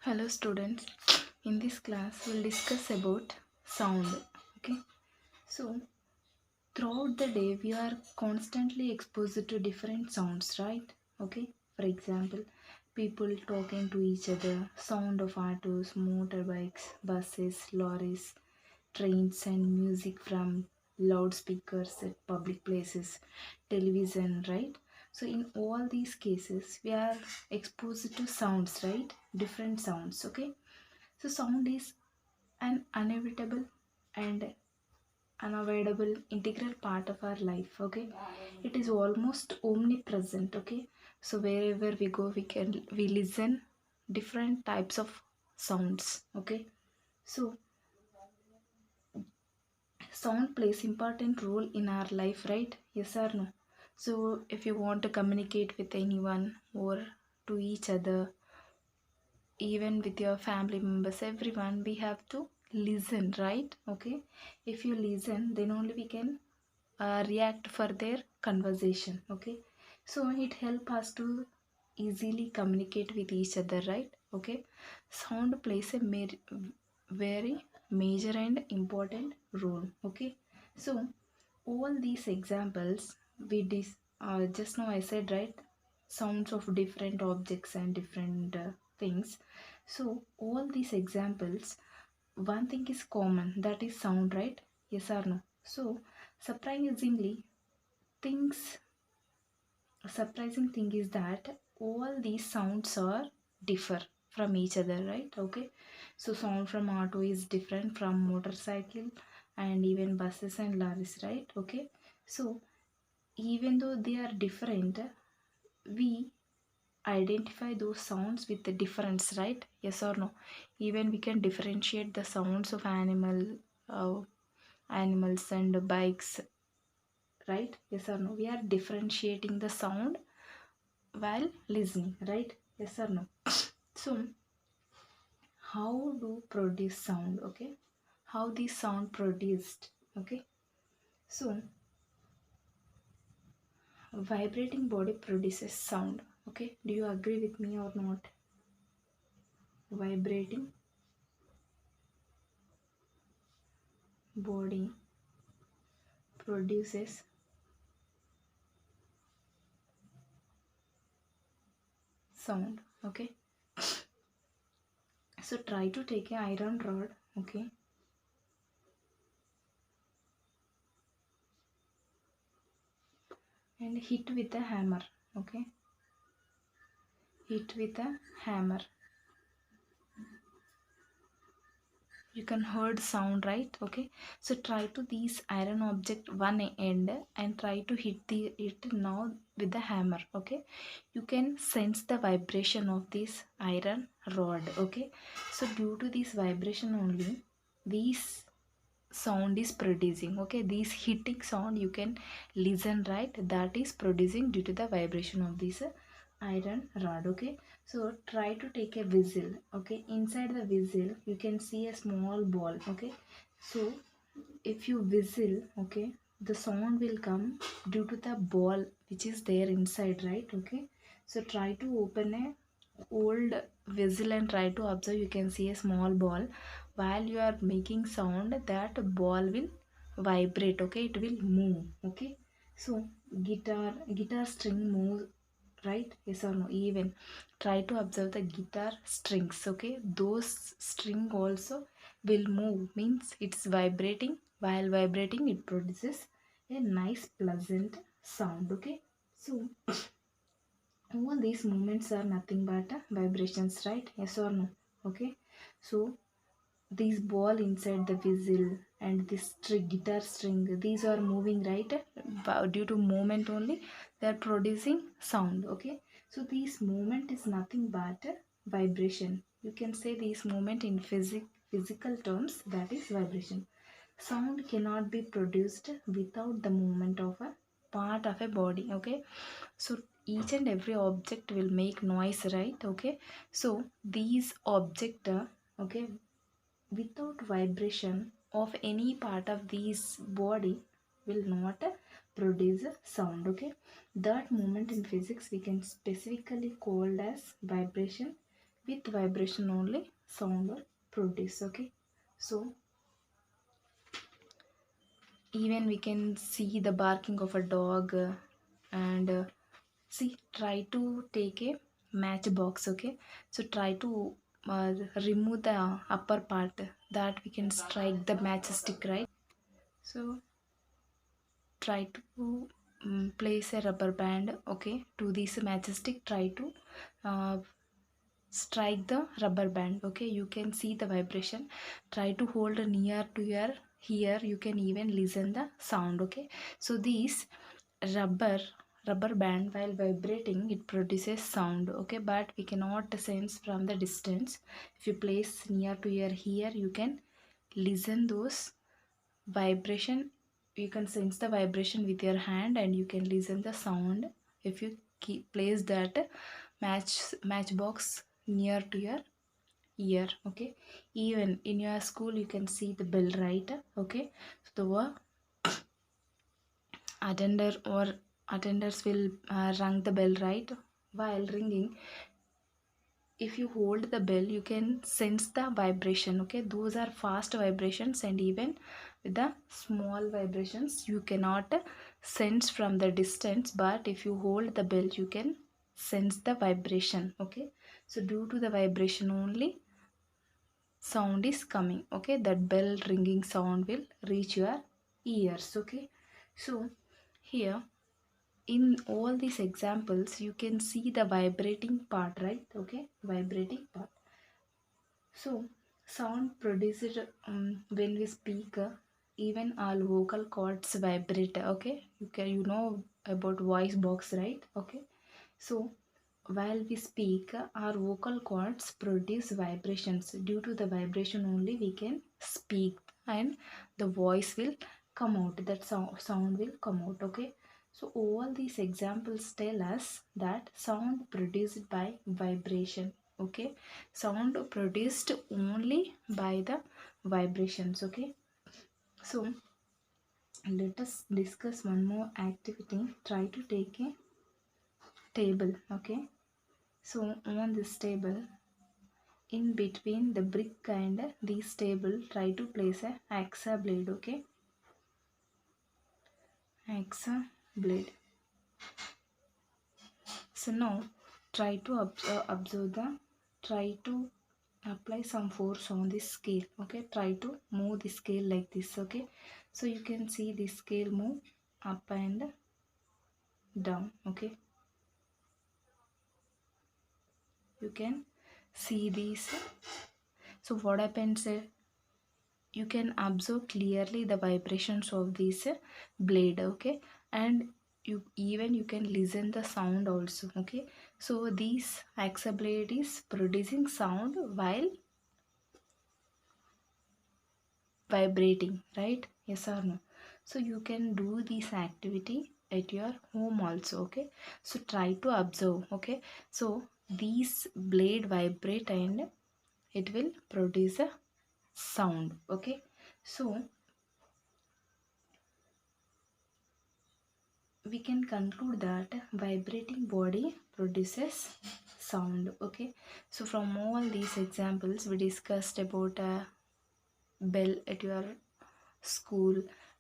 Hello students, in this class we'll discuss about sound. Okay, so throughout the day we are constantly exposed to different sounds, right? Okay, for example, people talking to each other, sound of autos, motorbikes, buses, lorries, trains, and music from loudspeakers at public places, television, right? So in all these cases we are exposed to sounds, right? Different sounds. Okay, so sound is an inevitable and unavoidable integral part of our life. Okay, it is almost omnipresent. Okay, so wherever we go, we listen different types of sounds. Okay, so sound plays important role in our life, right? Yes or no? So if you want to communicate with anyone or to each other, even with your family members, everyone, we have to listen, right? Okay, if you listen, then only we can react for their conversation. Okay, so it help us to easily communicate with each other, right? Okay, sound plays a very major and important role. Okay, so all these examples just now I said, right? Sounds of different objects and different things. So all these examples, one thing is common, that is sound, right? Yes or no? So surprisingly, things surprising thing is that all these sounds are differ from each other, right? Okay, so sound from auto is different from motorcycle and even buses and lorries, right? Okay, so even though they are different, we identify those sounds with the difference, right? Yes or no? Even we can differentiate the sounds of animals and bikes, right? Yes or no? We are differentiating the sound while listening, right? Yes or no? So how do produce sound? Okay, how this sound produced? Okay, so vibrating body produces sound. Okay, do you agree with me or not? Vibrating body produces sound. Okay, so try to take a iron rod. Okay, and hit with a hammer. Okay, hit with a hammer, you can heard sound, right? Okay, so try to these iron object one end and try to hit it now with the hammer. Okay, you can sense the vibration of this iron rod. Okay, so due to this vibration only, these sound is producing. Okay, this hitting sound you can listen, right? That is producing due to the vibration of this iron rod. Okay, so try to take a whistle. Okay, inside the whistle you can see a small ball. Okay, so if you whistle, okay, the sound will come due to the ball which is there inside, right? Okay, so try to open a old vessel and try to observe, you can see a small ball. While you are making sound, that ball will vibrate. Okay, it will move. Okay, so guitar string moves, right? Yes or no? Even try to observe the guitar strings. Okay, those string also will move, means it's vibrating. While vibrating, it produces a nice pleasant sound. Okay, so all these movements are nothing but vibrations, right? Yes or no? Okay, so this ball inside the whistle and this guitar string, these are moving, right? Due to movement only they are producing sound. Okay, so this movement is nothing but vibration. You can say this movement in physical terms, that is vibration. Sound cannot be produced without the movement of a part of a body. Okay, so each and every object will make noise, right? Okay, so these object okay, without vibration of any part of this body will not produce a sound. Okay, that moment in physics we can specifically called as vibration, with vibration only sound will produce. Okay, so even we can see the barking of a dog, and see, try to take a matchbox. Okay, so try to remove the upper part, that we can strike the matchstick, right? So try to place a rubber band, okay, to this matchstick. Try to uh, strike the rubber band. Okay, you can see the vibration. Try to hold near to your here, you can even listen the sound. Okay, so this rubber rubber band, while vibrating, it produces sound. Okay, but we cannot sense from the distance. If you place near to your here, you can listen those vibration. You can sense the vibration with your hand, and you can listen the sound if you keep place that matchbox near to your ear. Okay, even in your school you can see the bell, right? Okay, so the attender or attenders will ring the bell, right? While ringing, if you hold the bell, you can sense the vibration. Okay, those are fast vibrations, and even with the small vibrations you cannot sense from the distance, but if you hold the bell, you can sense the vibration. Okay, so due to the vibration only sound is coming. Okay, that bell ringing sound will reach your ears. Okay, so here in all these examples you can see the vibrating part, right? Okay, vibrating part. So sound produced when we speak, even all vocal cords vibrate. Okay, you know about voice box, right? Okay, so while we speak, our vocal cords produce vibrations. Due to the vibration only we can speak, and the voice will come out. That sound will come out. Okay, so all these examples tell us that sound produced by vibration. Okay, sound produced only by the vibrations. Okay, so let us discuss one more activity. Try to take a table. Okay, so on this table, in between the brick and this table, try to place a axa blade. Okay, axa blade. So now try to observe the, try to apply some force on this scale. Okay, try to move the scale like this. Okay, so you can see the scale move up and down. Okay, you can see these. So what happens, you can observe clearly the vibrations of this blade. Okay, and you can listen the sound also. Okay, so this axa blade is producing sound while vibrating, right? Yes or no? So you can do this activity at your home also. Okay, so try to observe. Okay, so these blade vibrate and it will produce a sound. Okay, so we can conclude that vibrating body produces sound. Okay, so from all these examples we discussed about a bell at your school,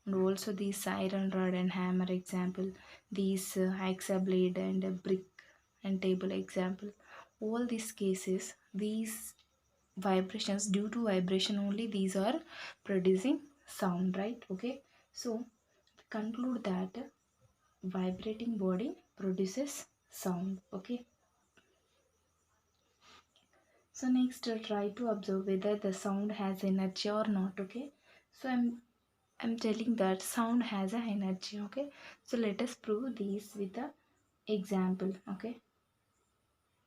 and also these iron rod and hammer example, these axa blade and brick and table example. All these cases, these vibrations, due to vibration only these are producing sound, right? Okay, so conclude that vibrating body produces sound. Okay, so next try to observe whether the sound has energy or not. Okay, so I'm telling that sound has a energy. Okay, so let us prove this with a example. Okay,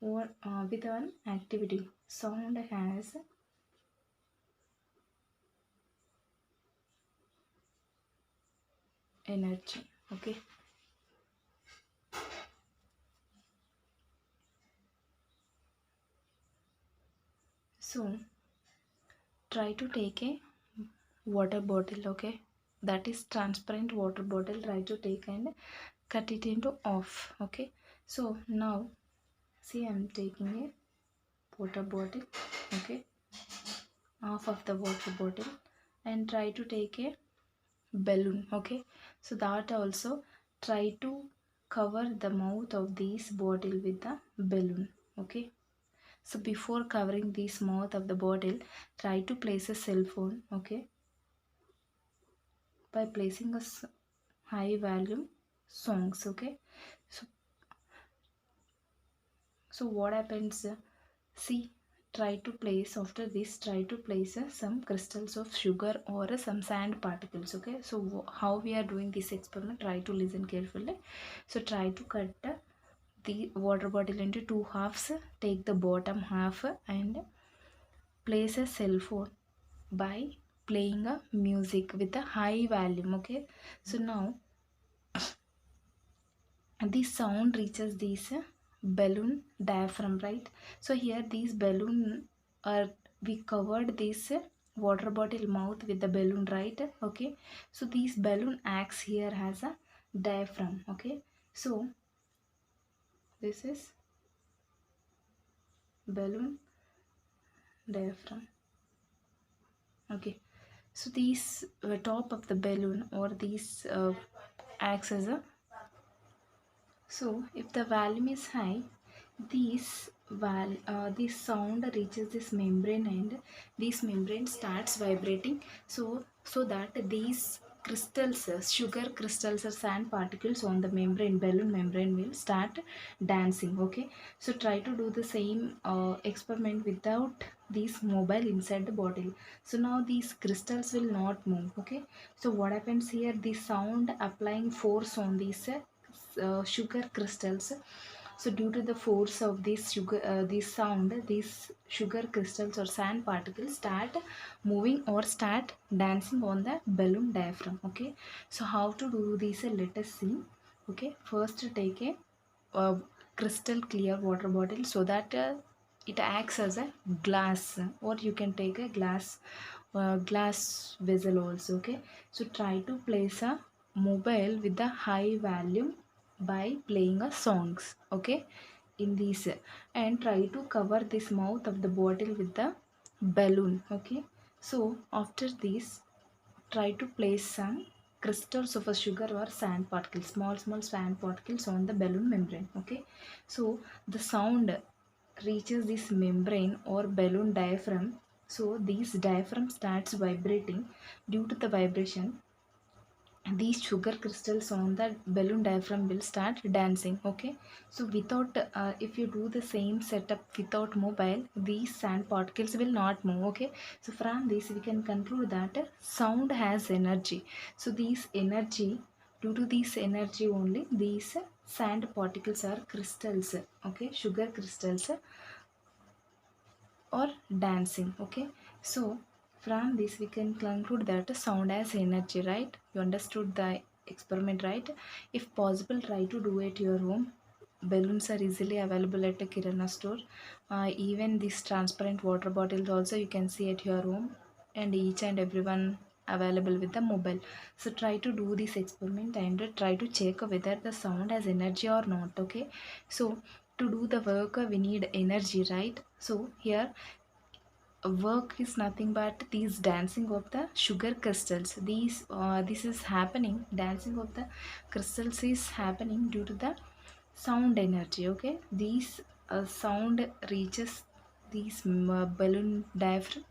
or with an activity. Sound has energy. Okay, so try to take a water bottle. Okay, that is transparent water bottle. Try to take and cut it into off. Okay, so now see, I'm taking a water bottle, okay, half of the water bottle, and try to take a balloon, okay. So that also try to cover the mouth of this bottle with the balloon, okay. So before covering this mouth of the bottle, try to place a cell phone, okay, by placing a high volume songs, okay. So what happens, see, try to place, after this try to place some crystals of sugar or some sand particles, okay. So how we are doing this experiment, try to listen carefully. So try to cut the water bottle into two halves, take the bottom half and place a cell phone by playing a music with a high volume, okay. So now the sound reaches this balloon diaphragm, right. So here these balloon are, we covered this water bottle mouth with the balloon, right, okay. So this balloon acts here as a diaphragm, okay. So this is balloon diaphragm, okay. So these top of the balloon or these acts as a, so if the volume is high, this sound reaches this membrane and this membrane starts vibrating. So that these crystals, sugar crystals or sand particles on the membrane, balloon membrane will start dancing. Okay. So try to do the same experiment without this mobile inside the bottle. So now these crystals will not move. Okay. So what happens here? The sound applying force on these sugar crystals. So due to the force of this sound, these sugar crystals or sand particles start moving or start dancing on the balloon diaphragm, okay. So how to do this, let us see. Okay, first take a uh, crystal clear water bottle, so that it acts as a glass, or you can take a glass vessel also, okay. So try to place a mobile with the high volume by playing a songs, okay, in these, and try to cover this mouth of the bottle with the balloon, okay. So after this, try to place some crystals of a sugar or sand particles, small sand particles on the balloon membrane, okay. So the sound reaches this membrane or balloon diaphragm. So this diaphragm starts vibrating. Due to the vibration, these sugar crystals on the balloon diaphragm will start dancing, okay. So without if you do the same setup without mobile, these sand particles will not move, okay. So from this we can conclude that sound has energy. So these energy, due to this energy only, these sand particles are crystals, okay, sugar crystals or dancing, okay. So from this we can conclude that sound has energy, right. You understood the experiment, right. If possible, try to do at your home. Balloons are easily available at a kirana store. Even these transparent water bottles also you can see at your home, and each and everyone available with the mobile. So try to do this experiment and try to check whether the sound has energy or not, okay. So to do the work we need energy, right. So here work is nothing but these dancing of the sugar crystals. This is happening, dancing of the crystals is happening due to the sound energy, okay. These sound reaches these balloon diaphragm.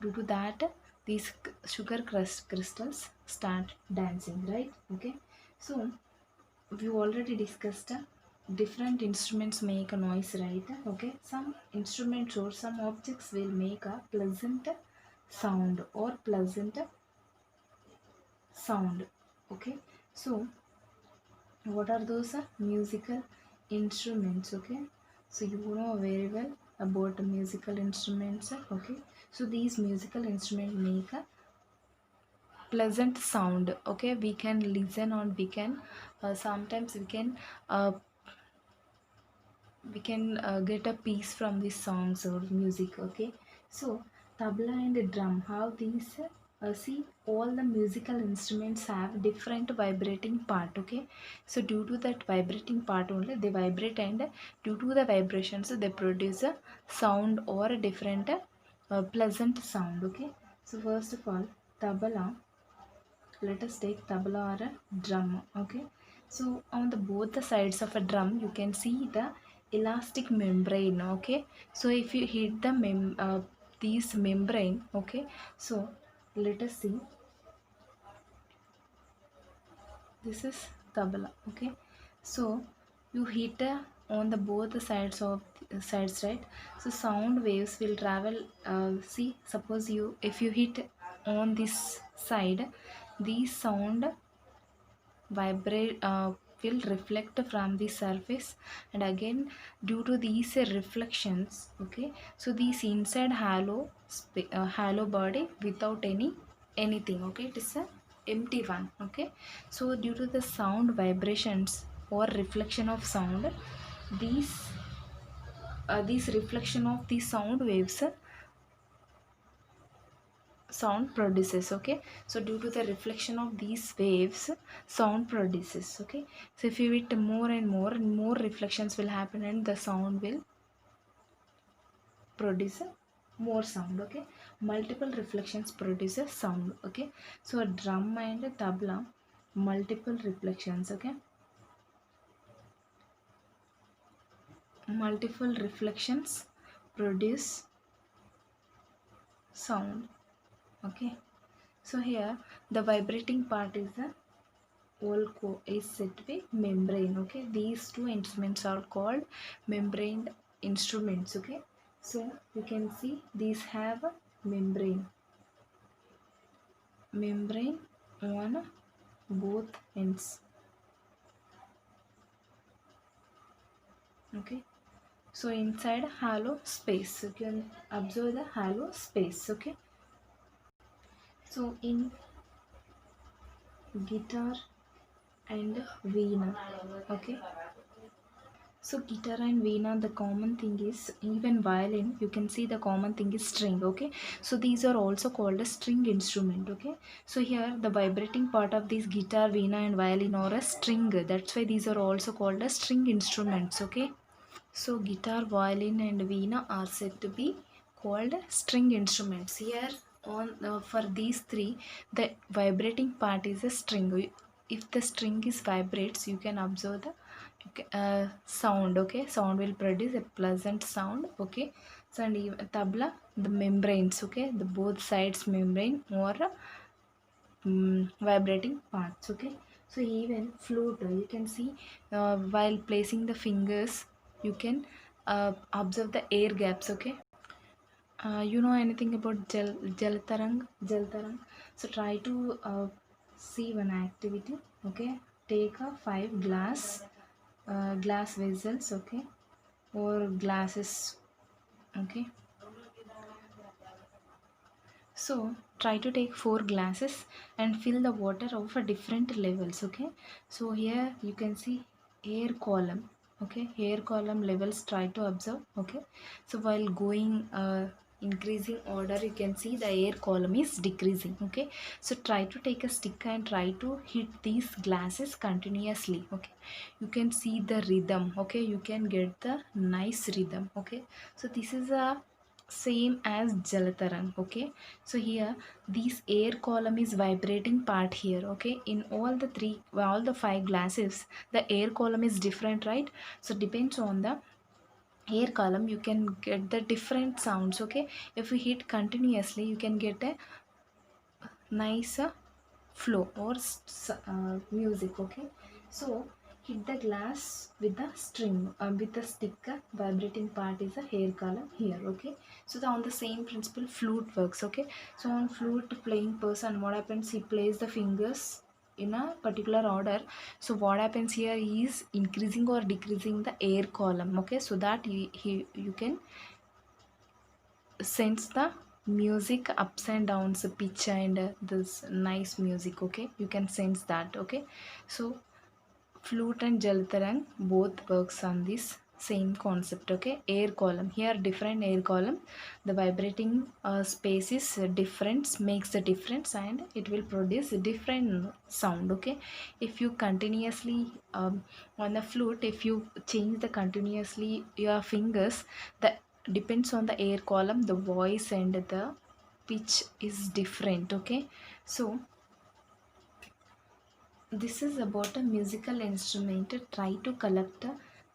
Due to that, these sugar crystals start dancing, right, okay. So we already discussed different instruments make a noise, right, okay. Some instruments or some objects will make a pleasant sound or pleasant sound, okay. So what are those musical instruments, okay. So you know very well about musical instruments, okay. So these musical instruments make a pleasant sound, okay. We can listen, or we can sometimes uh, we can get a piece from these songs or music, okay. So tabla and drum, how these See, all the musical instruments have different vibrating part. Okay, so due to that vibrating part only they vibrate, and due to the vibrations they produce a sound or a different pleasant sound. Okay, so first of all, tabla. Let us take tabla or a drum. Okay, so on the both the sides of a drum you can see the elastic membrane. Okay, so if you hit the these membrane, okay, so let us see, this is tabla. Okay, so you hit on the both the sides of sides, right? So sound waves will travel. See, suppose you, if you hit on this side, the sound vibrate will reflect from the surface, and again due to these reflections, okay, so these inside hollow body without anything, okay, it is a empty one. Okay, so due to the sound vibrations or reflection of sound, these these reflection of the sound waves sound produces. Okay, so due to the reflection of these waves sound produces. Okay, so if you hit more and more reflections will happen and the sound will produce more sound. Okay, multiple reflections produces sound. Okay, so a drum and a tabla, multiple reflections. Okay, multiple reflections produce sound. Okay, so here the vibrating part is the is said to be membrane. Okay, these two instruments are called membrane instruments. Okay, so you can see these have a membrane on both ends. Okay, so inside hollow space you can observe the hollow space. Okay, so in guitar and veena, okay, so guitar and veena, the common thing is, even violin, you can see the common thing is string. Okay, so these are also called a string instrument. Okay, so here the vibrating part of these guitar, veena and violin are a string. That's why these are also called as string instruments. Okay, so guitar, violin and veena are said to be called string instruments. Here on for these three, the vibrating part is a string. If the string is vibrates, you can observe the sound. Okay, sound will produce a pleasant sound. Okay, so and even tabla, the membranes. Okay, the both sides membrane or vibrating parts. Okay, so even flute, you can see while placing the fingers you can observe the air gaps. Okay, you know anything about jaltarang? So try to see one activity. Okay, take a 5 glass vessels. Okay, or glasses. Okay, so try to take 4 glasses and fill the water of a different levels. Okay, so here you can see air column. Okay, air column levels, try to observe. Okay, so while going increasing order, you can see the air column is decreasing. Okay, so try to take a stick and try to hit these glasses continuously. Okay, you can see the rhythm. Okay, you can get the nice rhythm. Okay, so this is a same as jalatarang. Okay, so here this air column is vibrating part here. Okay, in all the 5 glasses the air column is different, right? So depends on the air column you can get the different sounds. Okay, if we hit continuously you can get a nice flow or music. Okay, so hit the glass with the string with the stick. Vibrating part is a hair column here. Okay, so on the same principle flute works. Okay, so on flute playing person, what happens, he plays the fingers in a particular order. So what happens here is increasing or decreasing the air column. Okay, so that you can sense the music ups and downs, pitch and this nice music. Okay, you can sense that. Okay, so flute and jaltarang both works on this same concept. Okay, air column, here different air column, the vibrating space is different, makes the difference, and it will produce a different sound. Okay, if you continuously on the flute, if you change the continuously your fingers, the depends on the air column, the voice and the pitch is different. Okay, so this is about a musical instrument. Try to collect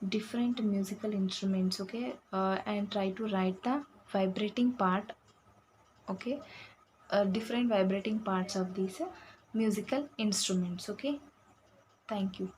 different musical instruments, okay, and try to write the vibrating part, okay, different vibrating parts of these musical instruments. Okay, thank you.